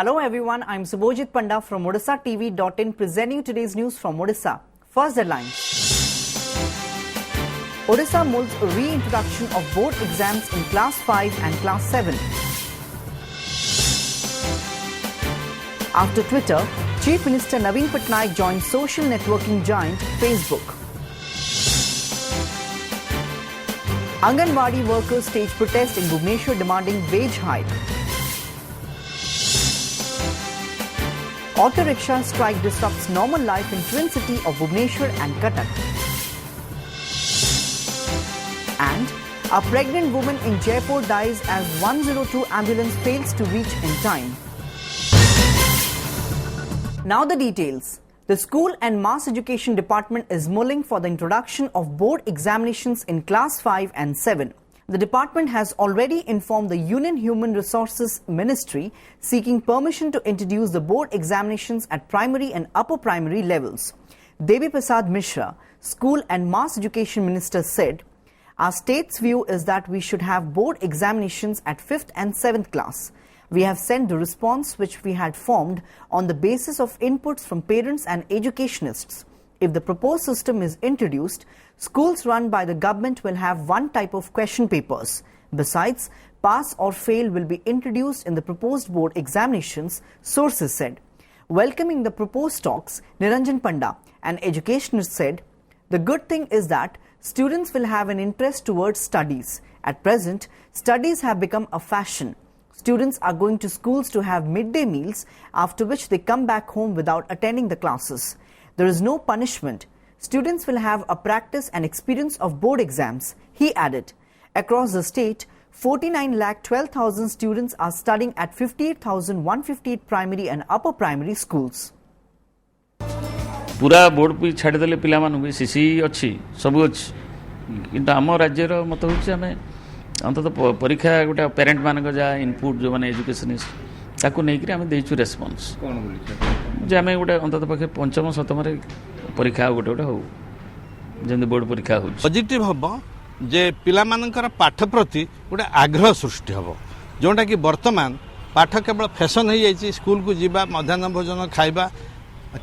Hello everyone, I'm Subhojit Panda from Odishatv.in presenting today's news from Odisha. First headline. Odisha molds a reintroduction of board exams in Class 5 and Class 7. After Twitter, Chief Minister Naveen Patnaik joined social networking giant Facebook. Anganwadi workers stage protest in Bhubaneswar demanding wage hike. Auto rickshaw strike disrupts normal life in twin city of Bhubaneswar and Cuttack. And a pregnant woman in Jaipur dies as 102 ambulance fails to reach in time. Now the details. The School and Mass Education Department is mulling for the introduction of board examinations in Class 5 and 7. The department has already informed the Union Human Resources Ministry seeking permission to introduce the board examinations at primary and upper primary levels. Devi Prasad Mishra, School and Mass Education Minister, said, "Our state's view is that we should have board examinations at 5th and 7th class. We have sent the response which we had formed on the basis of inputs from parents and educationists. If the proposed system is introduced, schools run by the government will have one type of question papers. Besides, pass or fail will be introduced in the proposed board examinations," sources said. Welcoming the proposed talks, Niranjan Panda, an educationist, said, "The good thing is that students will have an interest towards studies. At present, studies have become a fashion. Students are going to schools to have midday meals, after which they come back home without attending the classes. There is no punishment. Students will have a practice and experience of board exams," he added. Across the state, 49,12,000 students are studying at 58,158 primary and upper primary schools. पूरा board भी छाड़देले पिला भी CC अच्छी सब अच्छी कि आम राज्यर मत हो अंत परीक्षा गोटे पेरेन्ट मान जहाँ इनपुट जो मैंने एजुकेशनिस्ट ताकू नहीं आम देचु रेस्पन्स जे आम गोटे अंत पाखे पंचम सप्तम परीक्षा गोटे गोटे हो जमी बोर्ड परीक्षा हो पॉजिटिव हम जे पिला मानकर पाठ प्रति गोटे आग्रह सृष्टि हम जोटा कि वर्तमान पाठ केवल फैशन हो जाइए स्कूल को जीवा मध्याह्न भोजन खाइबा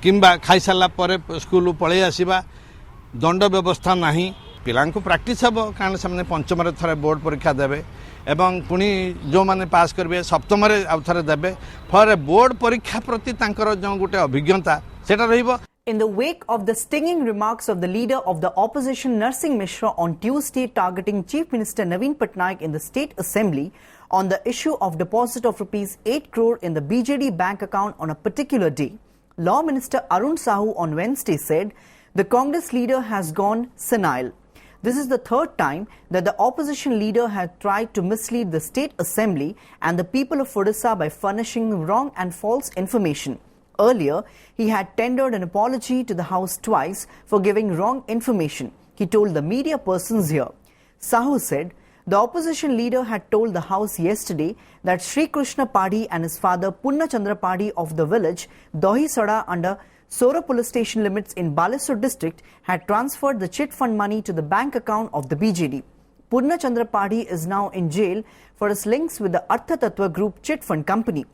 किंबा खाई सारा पर स्कूल पलि आसवा दंड व्यवस्था नहीं पिलांको प्रैक्टिस हम कारण से पंचम थे बोर्ड परीक्षा देवे एवं पुणी जो मैंने पास करेंगे सप्तम आउ थे देवे फल बोर्ड परीक्षा प्रति जो गोटे अभिज्ञता सेटा रहिबो. In the wake of the stinging remarks of the leader of the opposition Narsingh Mishra on Tuesday targeting Chief Minister Naveen Patnaik in the State Assembly on the issue of deposit of Rs 8 crore in the BJD bank account on a particular day, Law Minister Arun Sahu on Wednesday said the Congress leader has gone senile. This is the third time that the opposition leader had tried to mislead the State Assembly and the people of Odisha by furnishing wrong and false information. Earlier, he had tendered an apology to the House twice for giving wrong information, he told the media persons here. Sahu said the opposition leader had told the House yesterday that Sri Krishna Padhi and his father Punna Chandra Padhi of the village Dahisada under Sora police station limits in Balesur district had transferred the chit fund money to the bank account of the BJD. Punna Chandra Padhi is now in jail for his links with the Artha Tattva Group chit fund company.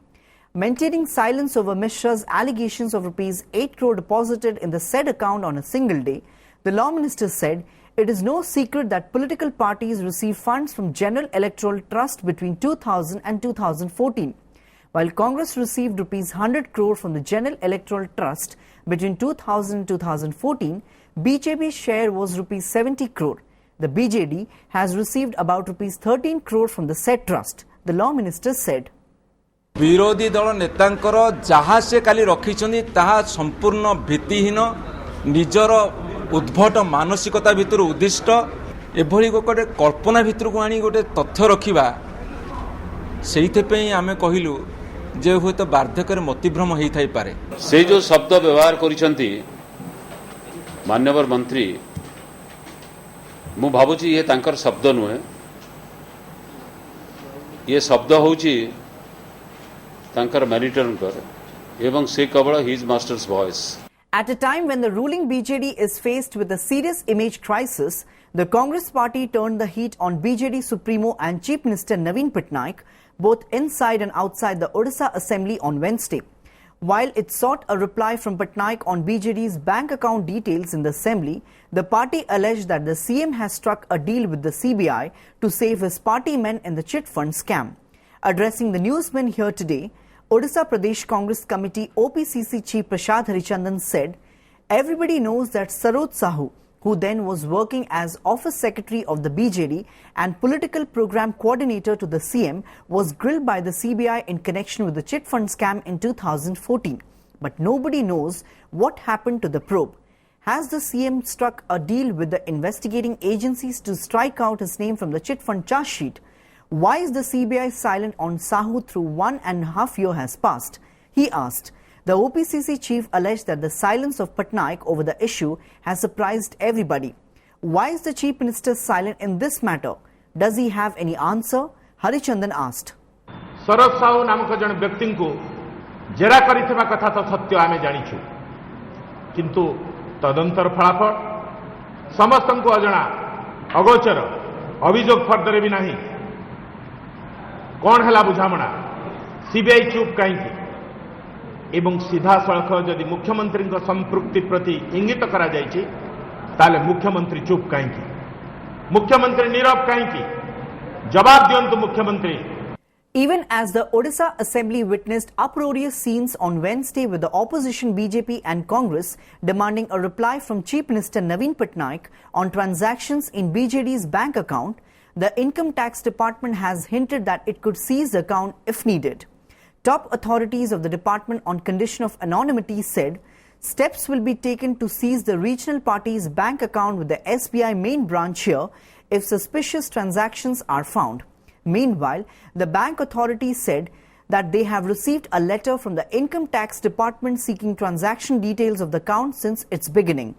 Maintaining silence over Mishra's allegations of Rs 8 crore deposited in the said account on a single day, the law minister said it is no secret that political parties receive funds from General Electoral Trust between 2000 and 2014. While Congress received Rs 100 crore from the General Electoral Trust between 2000 and 2014, BJP's share was Rs 70 crore. The BJD has received about Rs 13 crore from the said trust, the law minister said. विरोधी दल नेतांकर जहाँ से काली रखी ताहा संपूर्ण भित्तिहीन निजर उद्भट मानसिकता भितर उद्दिष्ट एभली गोटे कल्पना भितर को आनी गोटे तथ्य रखा से आम कहलु जे हुए तो बार्धक्य मतिभ्रम होता पारे. से जो शब्द व्यवहार करिसेंती माननीय मंत्री मु भावुची ये तांकर शब्द नुहे ये शब्द होची तांकर मैरिटरकर एवं से केवल his masters voice. At a time when the ruling BJD is faced with a serious image crisis, The Congress party turned the heat on BJD Supremo and Chief Minister Naveen Patnaik, both inside and outside the Odisha Assembly on Wednesday. While it sought a reply from Patnaik on BJD's bank account details in the Assembly, the party alleged that the CM has struck a deal with the CBI to save his party men in the chit fund scam. Addressing the newsmen here today, Odisha Pradesh Congress Committee OPCC Chief Prashad Harichandan said, "Everybody knows that Saroj Sahu, who then was working as Office Secretary of the BJD and Political Program Coordinator to the CM, was grilled by the CBI in connection with the chit fund scam in 2014. But nobody knows what happened to the probe. Has the CM struck a deal with the investigating agencies to strike out his name from the chit fund charge sheet? Why is the CBI silent on Sahu through 1.5 years has passed?" he asked. The OPCC chief alleged that the silence of Patnaik over the issue has surprised everybody. Why is the Chief Minister silent in this matter? Does he have any answer? Harichandan asked. Saroj Sahu नामक जन व्यक्ति को जेरा करिथिबा कथा तो सत्य आमे जानिछु, किंतु तदंतर फलाफल समस्त को अजना अगोचर अभियोग फर्दर भी नहीं। कौन है बुझामणा? सीबीआई चुप कहीं एवं सीधा सड़क जदि मुख्यमंत्री संपृक्ति प्रति इंगित करा जायछि ताले मुख्यमंत्री चुप कहीं, मुख्यमंत्री नीरव कहीं? जवाब दियंतु मुख्यमंत्री। Even as the Odisha Assembly witnessed uproarious scenes on Wednesday with the opposition BJP and Congress demanding a reply from Chief Minister Naveen Patnaik on transactions in BJD's bank account, the Income Tax Department has hinted that it could seize the account if needed. Top authorities of the department, on condition of anonymity, said steps will be taken to seize the regional party's bank account with the SBI main branch here if suspicious transactions are found. Meanwhile, the bank authorities said that they have received a letter from the Income Tax Department seeking transaction details of the account since its beginning.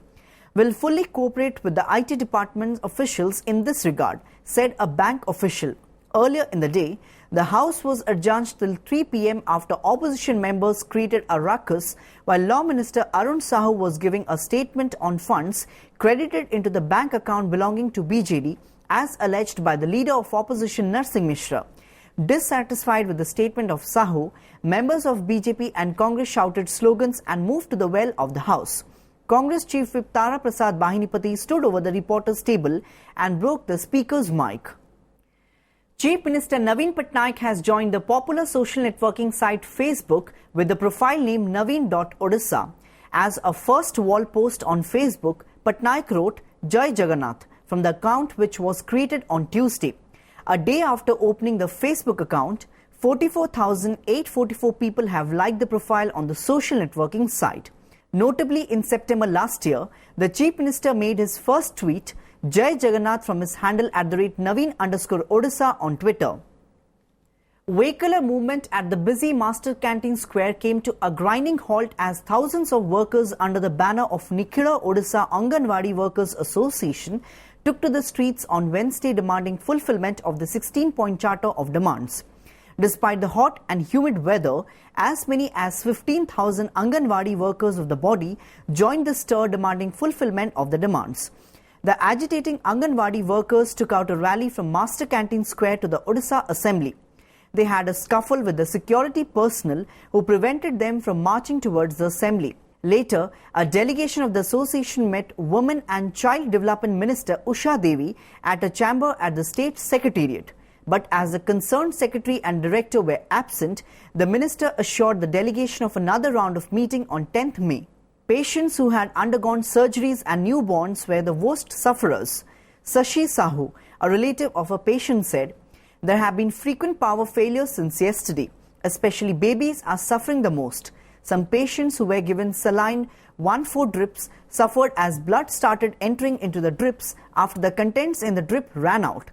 Will fully cooperate with the IT department officials in this regard, said a bank official. Earlier in the day, the House was adjourned till 3 p.m. after opposition members created a ruckus while Law Minister Arun Sahu was giving a statement on funds credited into the bank account belonging to BJD as alleged by the leader of opposition Narsingh Mishra. Dissatisfied with the statement of Sahu, members of BJP and Congress shouted slogans and moved to the well of the House. Congress Chief Whip Tara Prasad Bahinipati stood over the reporter's table and broke the speaker's mic. Chief Minister Naveen Patnaik has joined the popular social networking site Facebook with the profile name Naveen.Odisha. As a first wall post on Facebook, Patnaik wrote Jai Jagannath from the account which was created on Tuesday. A day after opening the Facebook account, 44,844 people have liked the profile on the social networking site. Notably, in September last year, the Chief Minister made his first tweet, Jai Jagannath, from his handle @Naveen_Odisha on Twitter. Vehicular movement at the busy Master Canteen Square came to a grinding halt as thousands of workers under the banner of Nikhila Odisha Anganwadi Workers Association took to the streets on Wednesday demanding fulfillment of the 16-point charter of demands. Despite the hot and humid weather, as many as 15,000 Anganwadi workers of the body joined the stir demanding fulfillment of the demands. The agitating Anganwadi workers took out a rally from Master Canteen Square to the Odisha Assembly. They had a scuffle with the security personnel who prevented them from marching towards the Assembly. Later, a delegation of the association met Women and Child Development Minister Usha Devi at a chamber at the State Secretariat. But as the concerned secretary and director were absent, the minister assured the delegation of another round of meeting on 10th May. Patients who had undergone surgeries and newborns were the worst sufferers. Sashi Sahu, a relative of a patient, said, "There have been frequent power failures since yesterday. Especially babies are suffering the most. Some patients who were given saline 1/4 drips suffered as blood started entering into the drips after the contents in the drip ran out."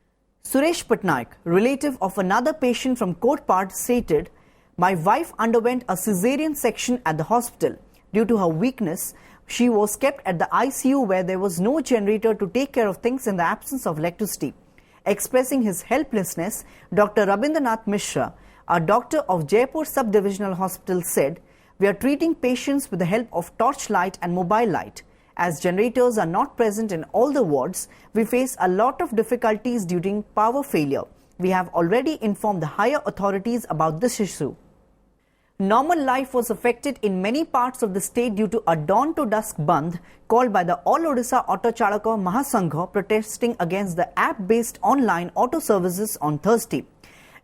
Suresh Patnaik, relative of another patient from Kotpad, stated, "My wife underwent a caesarean section at the hospital. Due to her weakness, she was kept at the ICU where there was no generator to take care of things in the absence of electricity." Expressing his helplessness, Dr. Rabindranath Mishra, a doctor of Jaipur Sub-Divisional Hospital, said, "We are treating patients with the help of torchlight and mobile light. As generators are not present in all the wards, we face a lot of difficulties during power failure. We have already informed the higher authorities about this issue. Normal life was affected in many parts of the state due to a dawn to dusk bandh called by the All Odisha Auto Chalaka Mahasangha protesting against the app-based online auto services on Thursday.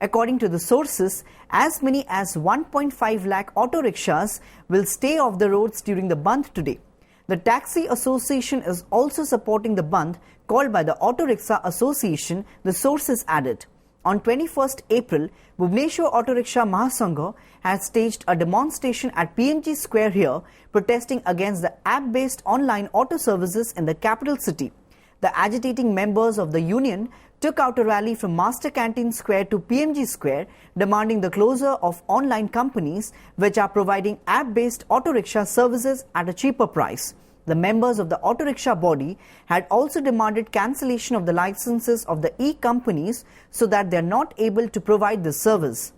According to the sources, as many as 1.5 lakh auto rickshaws will stay off the roads during the bandh today. The Taxi Association is also supporting the bandh called by the Auto Rickshaw Association, the sources added. On 21st April, Bhubaneswar Auto Rickshaw Mahasangha has staged a demonstration at PMG Square here, protesting against the app-based online auto services in the capital city. The agitating members of the union took out a rally from Master Canteen Square to PMG Square, demanding the closure of online companies which are providing app-based auto rickshaw services at a cheaper price. The members of the auto rickshaw body had also demanded cancellation of the licenses of the e-companies so that they are not able to provide this service.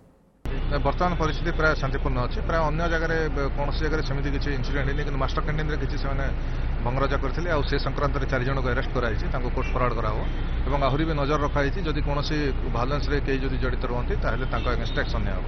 बर्तमान परिस्थिति प्राय शांतिपूर्ण अच्छी प्राय अन्य जगह कौन जगह सेमती किसी इनसीडेंट नहीं कि मास्टर कैंटीन किसी से भंगरजा करते से संक्रांत 4 जन को अरेस्ट कराई कोर्ट फरवर्ड करा आहरी भी नजर रखाई जदि कौन भायोलेंस कई जड़ित रुहति एगेंस्ट एक्शन निया।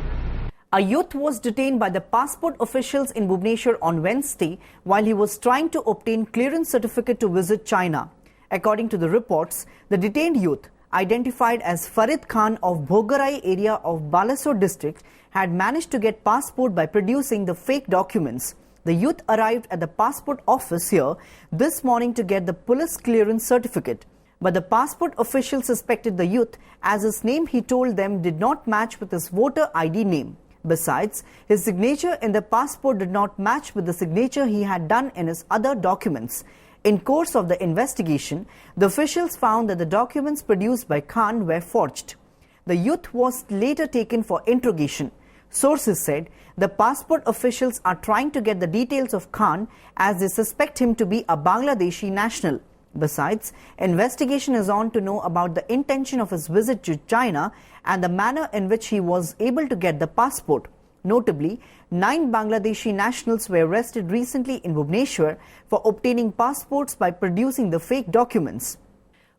A youth was detained by the passport officials in Bhubaneswar on Wednesday while he was trying to obtain clearance certificate to visit China. According to the reports, the detained youth, identified as Farid Khan of Bhogarai area of Balasore district, had managed to get passport by producing the fake documents. The youth arrived at the passport office here this morning to get the police clearance certificate. But the passport official suspected the youth as his name, he told them, did not match with his voter ID name. Besides, his signature in the passport did not match with the signature he had done in his other documents. In course of the investigation, the officials found that the documents produced by Khan were forged. The youth was later taken for interrogation. Sources said the passport officials are trying to get the details of Khan as they suspect him to be a Bangladeshi national. Besides, investigation is on to know about the intention of his visit to China and the manner in which he was able to get the passport. Notably, 9 Bangladeshi nationals were arrested recently in Bhubaneswar for obtaining passports by producing the fake documents.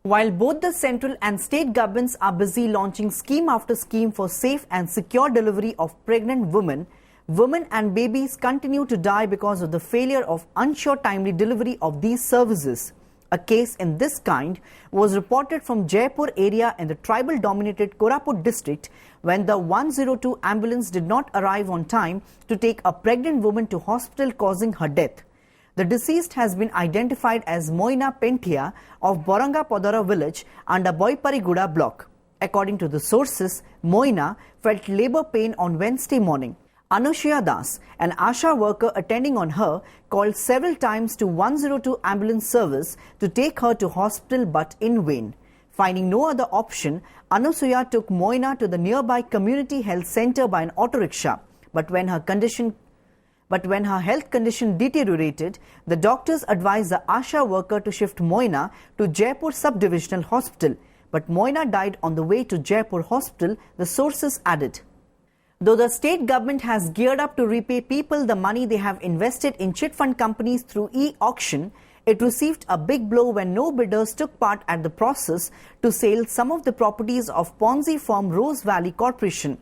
While both the central and state governments are busy launching scheme after scheme for safe and secure delivery of pregnant women, women and babies continue to die because of the failure of unsure timely delivery of these services. A case in this kind was reported from Jaipur area in the tribal-dominated Koraput district when the 102 ambulance did not arrive on time to take a pregnant woman to hospital, causing her death. The deceased has been identified as Moina Pentia of Boranga Podara village under Boipariguda block. According to the sources, Moina felt labor pain on Wednesday morning. Anushya Das, an ASHA worker attending on her, called several times to 102 ambulance service to take her to hospital but in vain. Finding no other option, Anusuya took Moina to the nearby community health center by an auto rickshaw. But when her health condition deteriorated, the doctors advised the ASHA worker to shift Moina to Jaipur Sub-Divisional Hospital. But Moina died on the way to Jaipur Hospital, the sources added. Though the state government has geared up to repay people the money they have invested in chit fund companies through e-auction, it received a big blow when no bidders took part at the process to sell some of the properties of Ponzi firm Rose Valley Corporation.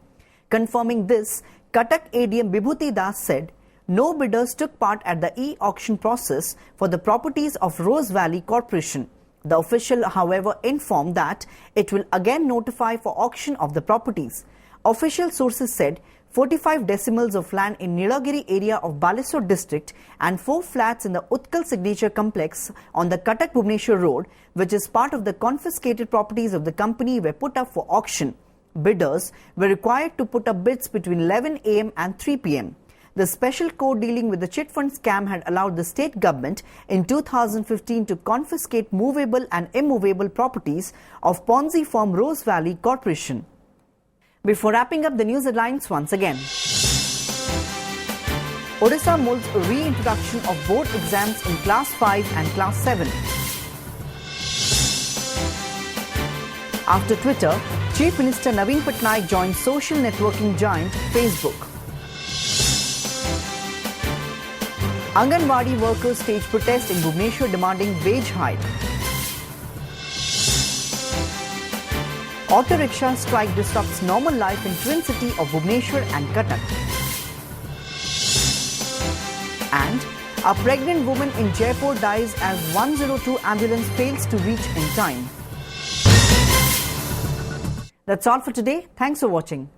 Confirming this, Cuttack ADM Bibhuti Das said, no bidders took part at the e-auction process for the properties of Rose Valley Corporation. The official, however, informed that it will again notify for auction of the properties. Official sources said 45 decimals of land in Nilagiri area of Balasore district and 4 flats in the Utkal Signature Complex on the Cuttack Bhubaneswar road, which is part of the confiscated properties of the company, were put up for auction. Bidders were required to put up bids between 11 am and 3 pm. The special court dealing with the chit fund scam had allowed the state government in 2015 to confiscate movable and immovable properties of Ponzi firm Rose Valley Corporation. Before wrapping up the news headlines once again, Odisha molds a reintroduction of board exams in Class 5 and Class 7. After Twitter, Chief Minister Naveen Patnaik joined social networking giant Facebook. Anganwadi workers stage protest in Bhubaneswar demanding wage hike. Auto rickshaw strike disrupts normal life in twin city of Bhubaneswar and Cuttack. And a pregnant woman in Jaipur dies as 102 ambulance fails to reach in time. That's all for today. Thanks for watching.